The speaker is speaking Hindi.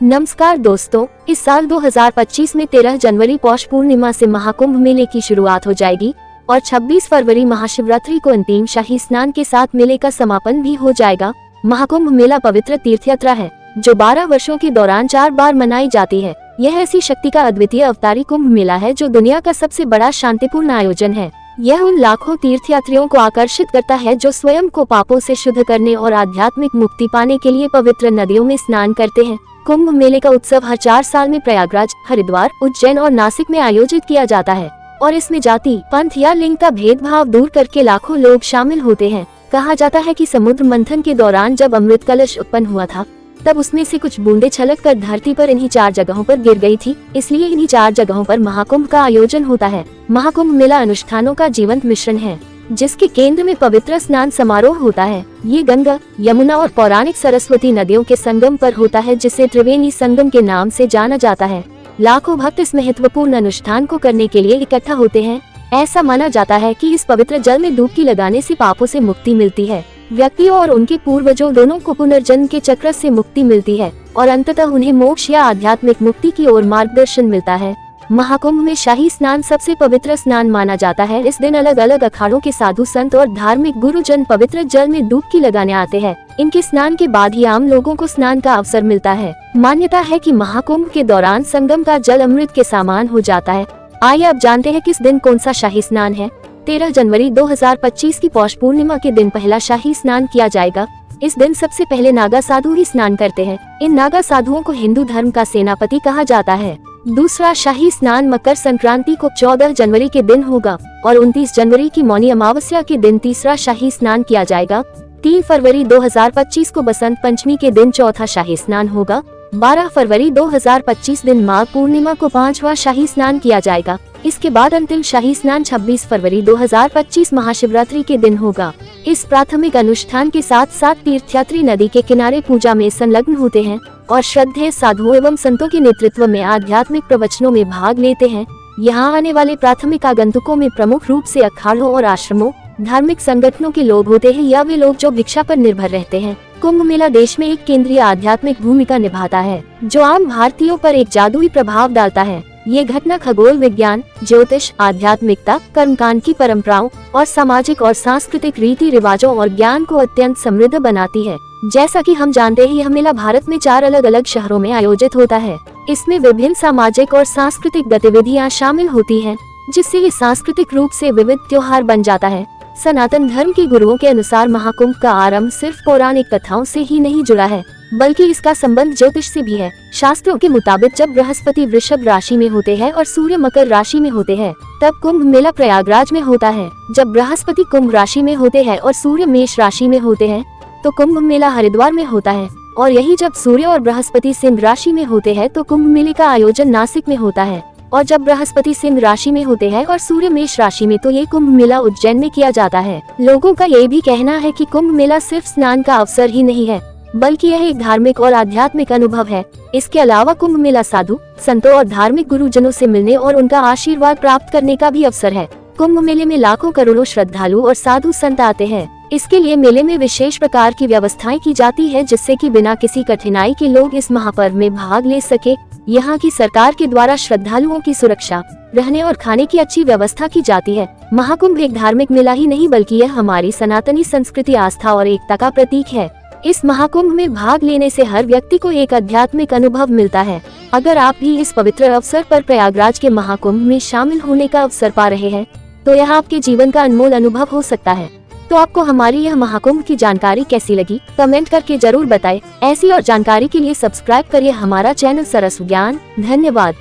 नमस्कार दोस्तों, इस साल 2025 में 13 जनवरी पौष पूर्णिमा से महाकुंभ मेले की शुरुआत हो जाएगी और 26 फरवरी महाशिवरात्रि को अंतिम शाही स्नान के साथ मेले का समापन भी हो जाएगा। महाकुंभ मेला पवित्र तीर्थ यात्रा है जो 12 वर्षों के दौरान 4 बार मनाई जाती है। यह ऐसी शक्ति का अद्वितीय अवतारी कुंभ मेला है जो दुनिया का सबसे बड़ा शांतिपूर्ण आयोजन है। यह उन लाखों तीर्थयात्रियों को आकर्षित करता है जो स्वयं को पापों से शुद्ध करने और आध्यात्मिक मुक्ति पाने के लिए पवित्र नदियों में स्नान करते हैं। कुंभ मेले का उत्सव हर 4 साल में प्रयागराज, हरिद्वार, उज्जैन और नासिक में आयोजित किया जाता है और इसमें जाति, पंथ या लिंग का भेदभाव दूर करके लाखों लोग शामिल होते हैं। कहा जाता है कि समुद्र मंथन के दौरान जब अमृत कलश उत्पन्न हुआ था तब उसमें से कुछ बूंदें छलक कर धरती पर इन्हीं 4 जगहों पर गिर गई थी, इसलिए इन्हीं 4 जगहों पर महाकुंभ का आयोजन होता है। महाकुंभ मेला अनुष्ठानों का जीवंत मिश्रण है जिसके केंद्र में पवित्र स्नान समारोह होता है। ये गंगा, यमुना और पौराणिक सरस्वती नदियों के संगम पर होता है जिसे त्रिवेणी संगम के नाम से जाना जाता है। लाखों भक्त इस महत्वपूर्ण अनुष्ठान को करने के लिए इकट्ठा होते हैं। ऐसा माना जाता है कि इस पवित्र जल में डुबकी लगाने से पापों से मुक्ति मिलती है। व्यक्तियों और उनके पूर्वजों दोनों को पुनर्जन्म के चक्र से मुक्ति मिलती है और अंततः उन्हें मोक्ष या आध्यात्मिक मुक्ति की ओर मार्गदर्शन मिलता है। महाकुंभ में शाही स्नान सबसे पवित्र स्नान माना जाता है। इस दिन अलग अलग अखाड़ों के साधु संत और धार्मिक गुरुजन पवित्र जल में डुबकी लगाने आते हैं। इनके स्नान के बाद ही आम लोगों को स्नान का अवसर मिलता है। मान्यता है कि महाकुंभ के दौरान संगम का जल अमृत के समान हो जाता है। आइए अब जानते हैं किस दिन कौन सा शाही स्नान है। 13 जनवरी 2025 की पौष पूर्णिमा के दिन पहला शाही स्नान किया जाएगा। इस दिन सबसे पहले नागा साधु ही स्नान करते हैं। इन नागा साधुओं को हिंदू धर्म का सेनापति कहा जाता है। दूसरा शाही स्नान मकर संक्रांति को 14 जनवरी के दिन होगा और 29 जनवरी की मौनी अमावस्या के दिन तीसरा शाही स्नान किया जाएगा। 3 फरवरी 2025 को बसंत पंचमी के दिन चौथा शाही स्नान होगा। 12 फरवरी 2025 दिन माघ पूर्णिमा को 5वां शाही स्नान किया जाएगा। इसके बाद अंतिम शाही स्नान 26 फरवरी 2025 महाशिवरात्रि के दिन होगा। इस प्राथमिक अनुष्ठान के साथ साथ तीर्थयात्री नदी के किनारे पूजा में संलग्न होते हैं और श्रद्धेय साधुओं एवं संतों के नेतृत्व में आध्यात्मिक प्रवचनों में भाग लेते हैं। यहाँ आने वाले प्राथमिक आगंतुकों में प्रमुख रूप से अखाड़ों और आश्रमों, धार्मिक संगठनों के लोग होते हैं या वे लोग जो भिक्षा पर निर्भर रहते हैं। कुंभ मेला देश में एक केंद्रीय आध्यात्मिक भूमिका निभाता है जो आम भारतीयों पर एक जादुई प्रभाव डालता है। ये घटना खगोल विज्ञान, ज्योतिष, आध्यात्मिकता, कर्मकांड की परंपराओं और सामाजिक और सांस्कृतिक रीति रिवाजों और ज्ञान को अत्यंत समृद्ध बनाती है। जैसा कि हम जानते हैं, यह मेला भारत में 4 अलग अलग शहरों में आयोजित होता है। इसमें विभिन्न सामाजिक और सांस्कृतिक गतिविधियां शामिल होती हैं, जिससे ये सांस्कृतिक रूप से विविध त्योहार बन जाता है। सनातन धर्म के गुरुओं के अनुसार महाकुंभ का आरंभ सिर्फ पौराणिक कथाओं से ही नहीं जुड़ा है, बल्कि इसका संबंध ज्योतिष से भी है। शास्त्रों के मुताबिक जब बृहस्पति वृषभ राशि में होते हैं और सूर्य मकर राशि में होते हैं तब कुंभ मेला प्रयागराज में होता है। जब बृहस्पति कुंभ राशि में होते हैं और सूर्य मेष राशि में होते हैं तो कुंभ मेला हरिद्वार में होता है और यही जब सूर्य और बृहस्पति सिंह राशि में होते हैं तो कुंभ मेले का आयोजन नासिक में होता है और जब बृहस्पति सिंह राशि में होते हैं और सूर्य मेष राशि में तो ये कुंभ मेला उज्जैन में किया जाता है। लोगों का ये भी कहना है कि कुंभ मेला सिर्फ स्नान का अवसर ही नहीं है, बल्कि यह एक धार्मिक और आध्यात्मिक अनुभव है। इसके अलावा कुंभ मेला साधु संतों और धार्मिक गुरुजनों से मिलने और उनका आशीर्वाद प्राप्त करने का भी अवसर है। कुंभ मेले में लाखों करोड़ों श्रद्धालु और साधु संत आते हैं। इसके लिए मेले में विशेष प्रकार की व्यवस्थाएं की जाती है जिससे कि बिना किसी कठिनाई के लोग इस महापर्व में भाग ले सके। यहाँ की सरकार के द्वारा श्रद्धालुओं की सुरक्षा, रहने और खाने की अच्छी व्यवस्था की जाती है। महाकुंभ एक धार्मिक मेला ही नहीं बल्कि यह हमारी सनातनी संस्कृति, आस्था और एकता का प्रतीक है। इस महाकुंभ में भाग लेने से हर व्यक्ति को एक आध्यात्मिक अनुभव मिलता है। अगर आप भी इस पवित्र अवसर पर प्रयागराज के महाकुंभ में शामिल होने का अवसर पा रहे हैं तो यह आपके जीवन का अनमोल अनुभव हो सकता है। तो आपको हमारी यह महाकुंभ की जानकारी कैसी लगी, कमेंट करके जरूर बताएं। ऐसी और जानकारी के लिए सब्सक्राइब करिए हमारा चैनल सरस ज्ञान। धन्यवाद।